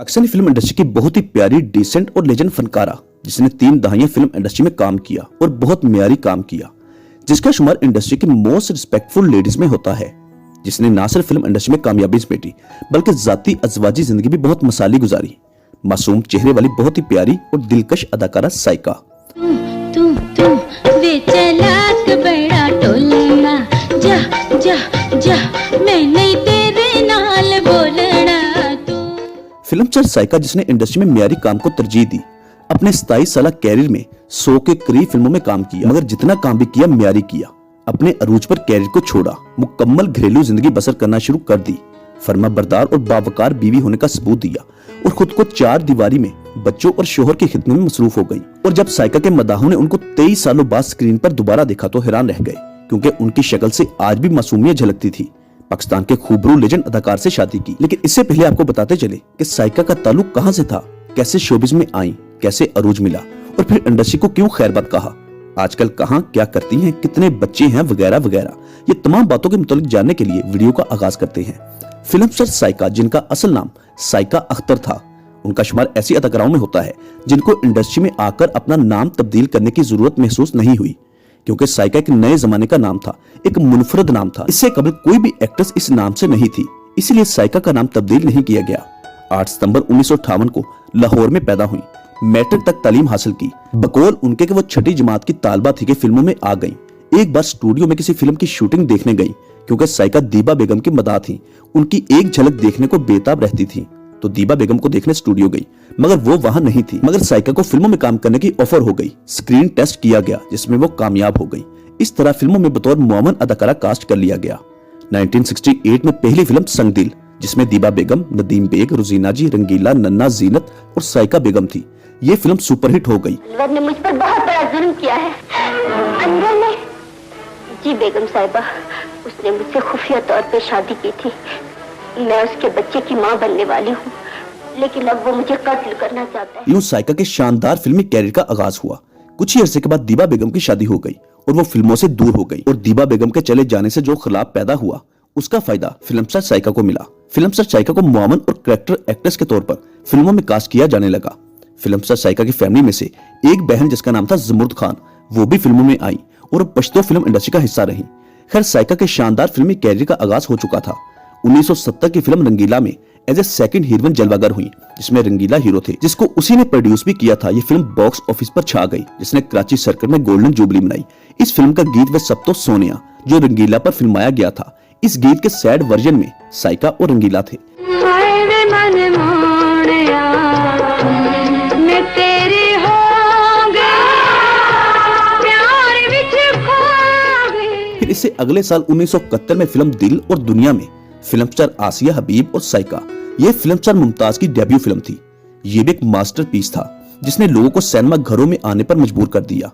अक्सर film industry की बहुत ही प्यारी, डिसेंट और लेजेंड फनकारा जिसने 3 दहाइयां फिल्म इंडस्ट्री में काम किया और बहुत म्यारी काम किया, जिसका शुमार इंडस्ट्री की मोस्ट रिस्पेक्टफुल लेडीज में होता है, जिसने ना सिर्फ फिल्म इंडस्ट्री में कामयाबी समेटी बल्कि जाती अज़वाजी जिंदगी भी बहुत मसाली गुजारी। मासूम चेहरे वाली बहुत ही प्यारी और दिलकश अदाकारा साइका। वे चलाक बड़ा टोलना, जा जा जा मैं नहीं तेरे नाल बोलना तू। फिल्म स्टार साइका जिसने इंडस्ट्री में म्यारी काम को तरजीह दी, अपने 27 साल कैरियर में 100 के करीब फिल्मों में काम किया, मगर जितना काम भी किया म्यारी किया। अपने अरूज पर कैरियर को छोड़ा, मुकम्मल घरेलू जिंदगी बसर करना शुरू कर दी, फर्मा बरदार और बावकार बीवी होने का सबूत दिया और खुद को 4 दीवारी में बच्चों और शोहर की खिदमत में मसरूफ हो गई। और जब साइका के मदाहों ने उनको 23 सालों बाद स्क्रीन पर दोबारा देखा तो हैरान रह गए, क्योंकि उनकी शक्ल से आज भी मासूमियत झलकती थी। पाकिस्तान के खूबरू लेजेंड अदाकार से शादी की, लेकिन इससे पहले आपको बताते चले कि साइका का ताल्लुक कहां से था, कैसे शोबिज में आई, कैसे अरूज मिला और फिर इंडस्ट्री को क्यों खैरबाद कहा, आजकल कहां क्या करती हैं, कितने बच्चे हैं, वगैरह वगैरह। ये तमाम बातों के मुतालिक जानने के लिए वीडियो का आगाज करते हैं। फिल्म स्टार साइका, जिनका असल नाम साइका अख्तर था, उनका शुमार ऐसी अदाकाराओं में होता है जिनको इंडस्ट्री में आकर अपना नाम तब्दील करने की जरूरत महसूस नहीं हुई, क्योंकि साइका एक नए जमाने का नाम था, एक मुनफरद नाम था। इससे कबल कोई भी एक्ट्रेस इस नाम से नहीं थी, इसलिए साइका का नाम तब्दील नहीं किया गया। 8 सितंबर 1958 को लाहौर में पैदा हुई, मैट्रिक तक तालीम हासिल की। बकौल उनके कि वो 6ठी जमात की तालबा थी कि फिल्मों में आ गई। एक बार स्टूडियो में किसी फिल्म की शूटिंग देखने गई, क्योंकि साइका दीबा बेगम की मदाह थी, उनकी एक झलक देखने को बेताब रहती थी, तो दीबा बेगम को देखने स्टूडियो गई, मगर वो वहां नहीं थी। मगर साइका को फिल्मों में काम करने की ऑफर हो गई। स्क्रीन टेस्ट किया गया, जिसमें वो कामयाब हो गई। इस तरह फिल्मों में बतौर मुअम्मन अदाकारा कास्ट कर लिया गया। 1968 में पहली फिल्म संग दिल, जिसमें दीबा बेगम, नदीम बेग, रुजीना जी, रंगीला, नन्ना, जीनत और साइका बेगम थी। ये फिल्म सुपरहिट हो गई। अनवर ने मुझ पर बहुत बड़ा जुल्म किया है। अनवर ने? जी बेगम साहिबा, उसने मुझसे खुफिया तौर पे शादी की थी। मैं उसके बच्चे की माँ बनने वाली हूँ, लेकिन अब वो मुझे कत्ल करना चाहता है। यूं साइका के शानदार फिल्मी कैरियर का आगाज हुआ। कुछ ही अरसे के बाद दीबा बेगम की शादी हो गई और वो फिल्मों से दूर हो गई। और दीबा बेगम के चले जाने से जो खिलाफ पैदा हुआ, उसका फायदा फिल्म स्टार साइका को मिला। फिल्म स्टार साइका को मुअम्मन और कैरेक्टर एक्ट्रेस के तौर पर फिल्मों में कास्ट किया जाने लगा। फिल्म स्टार साइका की फैमिली में से एक बहन, जिसका नाम था जमुर्द खान, वो भी फिल्मों में आई और पश्तो फिल्म इंडस्ट्री का हिस्सा रही। खैर, साइका के शानदार फिल्मी कैरियर का आगाज हो चुका था। 1970 की फिल्म रंगीला में एज ए सेकंड हीरोइन जलवागर हुई, जिसमें रंगीला हीरो थे, जिसको उसी ने प्रोड्यूस भी किया था। ये फिल्म बॉक्स ऑफिस पर छा गई, जिसने कराची सर्किट में गोल्डन जुबली मनाई। इस फिल्म का गीत वे सब तो सोनिया, जो रंगीला पर फिल्माया गया था, इस गीत के सैड वर्जन में साइका और रंगीला थे। फिर इससे अगले साल 1971 में फिल्म दिल और दुनिया में फिल्म स्टार आसिया हबीब और साइका, ये फिल्म स्टार मुमताज की डेब्यू फिल्म थी। ये भी एक मास्टरपीस था, जिसने लोगों को सिनेमा घरों में आने पर मजबूर कर दिया।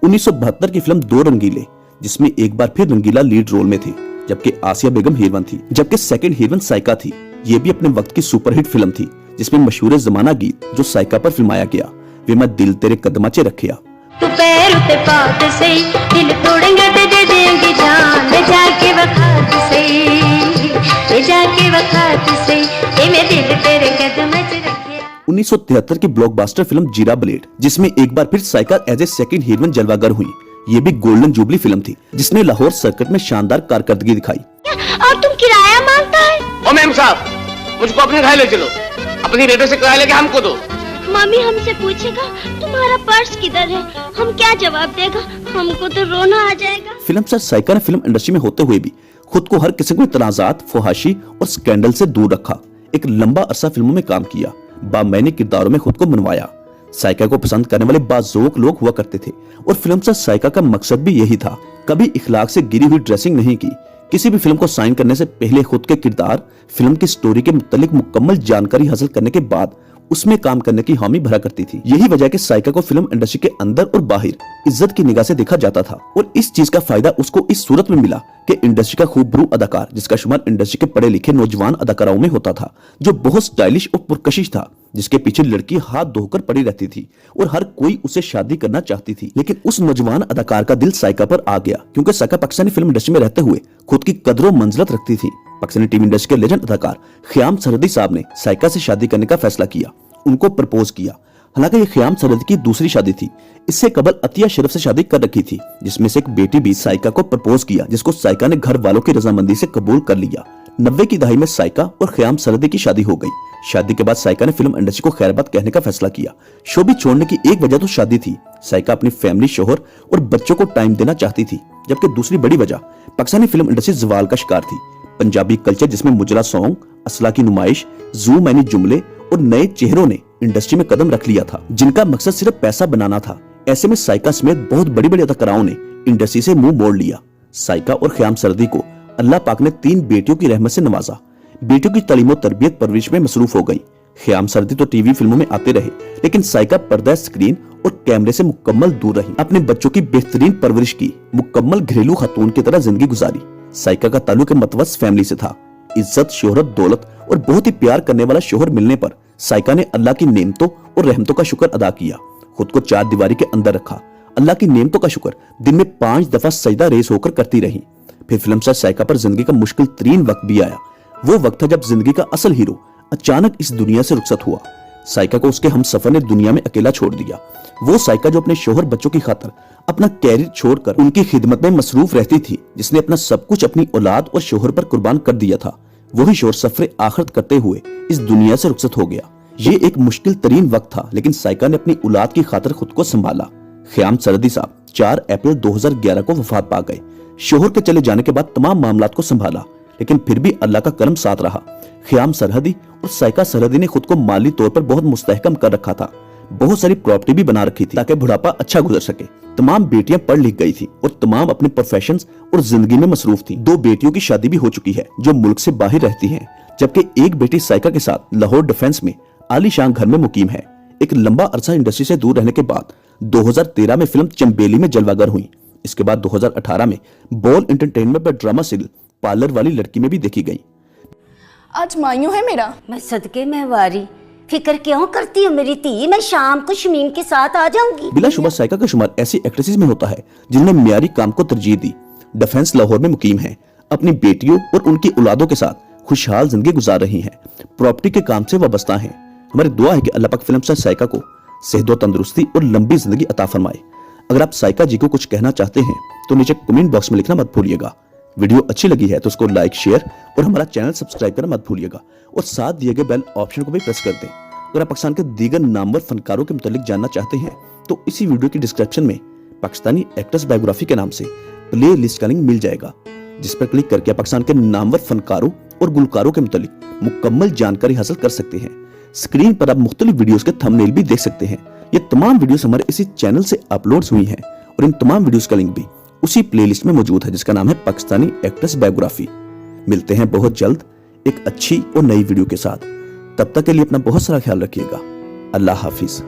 1972 की फिल्म दो रंगीले, जिसमें एक बार फिर रंगीला लीड रोल में थे, जबकि आसिया बेगम हीरोइन थी, जबकि सेकंड हीरोइन साइका थी। ये भी अपने वक्त की सुपरहिट फिल्म थी, जिसमें मशहूर जमाना गीत जो साइका पर फिल्माया गया, वे मैं दिल तेरे कदमाचे रखिया। तू पैर उते पात से दिल तोड़ेंगे ते दे देंगे जान, ले जाके वखात से, ले जाके वखात से, ए मैं दिल तेरे कदमाचे रखिया। 1973 की ब्लॉकबस्टर फिल्म जीरा ब्लेड, जिसमें एक बार फिर Saiqa as a second heroine जलवागर हुई। ये भी गोल्डन जुबली फिल्म थी, जिसने लाहौर सर्किट में शानदार कारकर्दगी दिखाई। और तुम किराया मांगता है? ओ मैम साहब, मुझको अपने घर ले चलो, अपनी बेटे से किराया लेके हमको दो। मम्मी हमसे पूछेगा तुम्हारा पर्स किधर है, हम क्या जवाब देगा? हमको तो रोना आ जाएगा। फिल्म स्टार साइका ने फिल्म इंडस्ट्री में होते हुए भी खुद को हर किस्म के तनाजात, फहाशी और स्कैंडल से दूर रखा। एक लंबा अरसा फिल्मों में काम किया, बामैने किरदारों में खुद को मनवाया। साइका को पसंद करने वाले बाज़ौक लोग हुआ करते थे और फिल्म स्टार साइका का मकसद भी यही था। कभी इखलाक से गिरी हुई ड्रेसिंग नहीं की। किसी भी फिल्म को साइन करने से पहले खुद के किरदार, फिल्म की स्टोरी के मुतालिक मुकम्मल जानकारी हासिल करने के बाद उसमें काम करने की हामी भरा करती थी। यही वजह कि साइका को फिल्म इंडस्ट्री के अंदर और बाहर इज्जत की निगाह से देखा जाता था और इस चीज का फायदा उसको इस सूरत में मिला कि इंडस्ट्री का खूबरू अदाकार, जिसका शुमार इंडस्ट्री के पढ़े लिखे नौजवान अदाकाराओं में होता था, जो बहुत स्टाइलिश और पुरकशिश था, जिसके पीछे लड़की हाथ धोकर पड़ी रहती थी और हर कोई उसे शादी करना चाहती थी। लेकिन उस नौजवान अदाकार का दिल साइका पर आ गया, क्योंकि साइका पाकिस्तानी फिल्म इंडस्ट्री में रहते हुए खुद की कदरों मंजिलत रखती थी। पाकिस्तानी टीवी इंडस्ट्री के लेजेंड अदाकार ख्याम सरहदी साहब ने साइका से शादी करने का फैसला किया, उनको प्रपोज किया। हालांकि ये ख्याम सरहदी की दूसरी शादी थी। इससे कबल अतिया शरीफ से शादी कर रखी थी, जिसमें से एक बेटी भी साइका को प्रपोज किया, जिसको साइका ने घर वालों की रजामंदी से कबूल कर लिया। 90 की दहाई में साइका और ख्याम सरहदी की शादी हो गई। शादी के बाद साइका ने फिल्म इंडस्ट्री को खैरबाद कहने का फैसला किया। शो भी छोड़ने की एक वजह तो शादी थी। साइका अपनी फैमिली, शोहर और बच्चों को टाइम देना चाहती थी, जबकि दूसरी बड़ी वजह पाकिस्तानी फिल्म इंडस्ट्री जवाल का शिकार थी। पंजाबी कल्चर, जिसमें मुजरा सॉन्ग, असला की नुमाइश, जू मैनी जुमले और नए चेहरों ने इंडस्ट्री में कदम रख लिया था, जिनका मकसद सिर्फ पैसा बनाना था। ऐसे में साइका समेत बहुत बड़ी बड़ी अदाकाराओं ने इंडस्ट्री से मुंह मोड़ लिया। साइका और ख्याम सरहदी को अल्लाह पाक ने 3 बेटियों की रहमत से नवाजा। बेटियों की तालीम और तरबियत परवरिश में मसरूफ हो गई। ख्याम सरहदी तो टीवी फिल्मों में आते रहे, लेकिन साइका पर्दा स्क्रीन और कैमरे से मुकम्मल दूर रही। अपने बच्चों की बेहतरीन परवरिश की, मुकम्मल घरेलू खातून की तरह जिंदगी गुजारी। साइका का ताल्लुक मतवस फैमिली से था। इज्जत, शोहरत, दौलत और बहुत ही प्यार करने वाला शोहर मिलने पर साइका ने अल्लाह की नेमतों और रहमतों का शुक्र अदा किया। खुद को 4 दीवारी के अंदर रखा। अल्लाह की नेमतों का शुक्र दिन में 5 दफा सजदा रेस होकर करती रही। फिर फिल्म से साइका पर जिंदगी का मुश्किल तरीन वक्त भी आया। वो वक्त था जब जिंदगी का असल हीरो अचानक इस दुनिया से रुखसत हुआ। साइका को उसके हमसफर ने दुनिया में अकेला छोड़ दिया। वो साइका जो अपने शोहर, बच्चों की खातिर अपना कैरियर छोड़कर उनकी खिदमत में मसरूफ रहती थी, जिसने अपना सब कुछ अपनी औलाद और शोहर पर कुर्बान कर दिया था, वही शोहर सफरे आखिरत करते हुए इस दुनिया से रुखसत हो गया। ये एक मुश्किल तरीन वक्त था, लेकिन साइका ने अपनी औलाद की खातिर खुद को संभाला। ख्याम सरहदी साहब 4 अप्रैल 2011 को वफात पा गए। शोहर के चले जाने के बाद तमाम मामलात को संभाला, लेकिन फिर भी अल्लाह का करम साथ रहा। ख्याम सरहदी और साइका सरहदी ने खुद को माली तौर पर बहुत मुस्तहकम कर रखा था। बहुत सारी प्रॉपर्टी भी बना रखी थी ताकि बुढ़ापा अच्छा गुजर सके। तमाम बेटियां पढ़ लिख गई थी और तमाम अपने प्रोफेशंस और जिंदगी में मसरूफ थी। 2 बेटियों की शादी भी हो चुकी है जो मुल्क से बाहर रहती हैं, जबकि एक बेटी साइका के साथ लाहौर डिफेंस में आलीशान घर में मुकीम है। एक लंबा अरसा इंडस्ट्री से दूर रहने के बाद 2013 में फिल्म चंबेली में जलवागर हुई। इसके बाद 2018 में बॉल एंटरटेनमेंट पर ड्रामा सीरियल पार्लर वाली लड़की में भी देखी गई। आज मायूं है मेरा। मैं सदके में वारी, फिक्र क्यों करती हो मेरी धी, मैं शाम को शमीम के साथ आ जाऊंगी। बिलाशुबा साइका का शुमार ऐसी एक्ट्रेसेस में होता है जिन्होंने मियारी काम को तरजीह दी। डिफेंस लाहौर में मुकीम है, अपनी बेटियों और उनकी औलादों के साथ खुशहाल जिंदगी गुजार रही हैं, प्रॉपर्टी के काम से वाबस्ता हैं। हमारी दुआ है कि अल्लाह पाक फिल्म से साइका को सेहत और तंदुरुस्ती और लंबी जिंदगी अता फरमाए। अगर आप साइका जी को कुछ कहना चाहते हैं तो नीचे कमेंट बॉक्स में लिखना मत भूलिएगा। वीडियो अच्छी लगी है तो उसको लाइक, शेयर और हमारा चैनल सब्सक्राइब करना मत भूलिएगा और साथ दिए गए बेल ऑप्शन को भी प्रेस कर दें। अगर आप पाकिस्तान के दीगर नामवर फनकारों के मुतालिक जानना चाहते हैं तो इसी वीडियो की डिस्क्रिप्शन में पाकिस्तानी एक्ट्रेस बायोग्राफी के नाम से प्ले लिस्ट का लिंक मिल जाएगा, जिस पर क्लिक करके पाकिस्तान के नामवर फनकारों और गुलकारों के मुतालिक मुकम्मल जानकारी हासिल कर सकते हैं। स्क्रीन पर आप मुख्तलिफ वीडियोस के थंबनेल भी देख सकते हैं। ये तमाम वीडियोस हमारे इसी चैनल से अपलोड हुई हैं और इन तमाम वीडियोस का लिंक भी उसी प्लेलिस्ट में मौजूद है, जिसका नाम है पाकिस्तानी एक्ट्रेस बायोग्राफी। मिलते हैं बहुत जल्द एक अच्छी और नई वीडियो के साथ। तब तक के लिए अपना बहुत सारा ख्याल रखिएगा। अल्लाह हाफिज।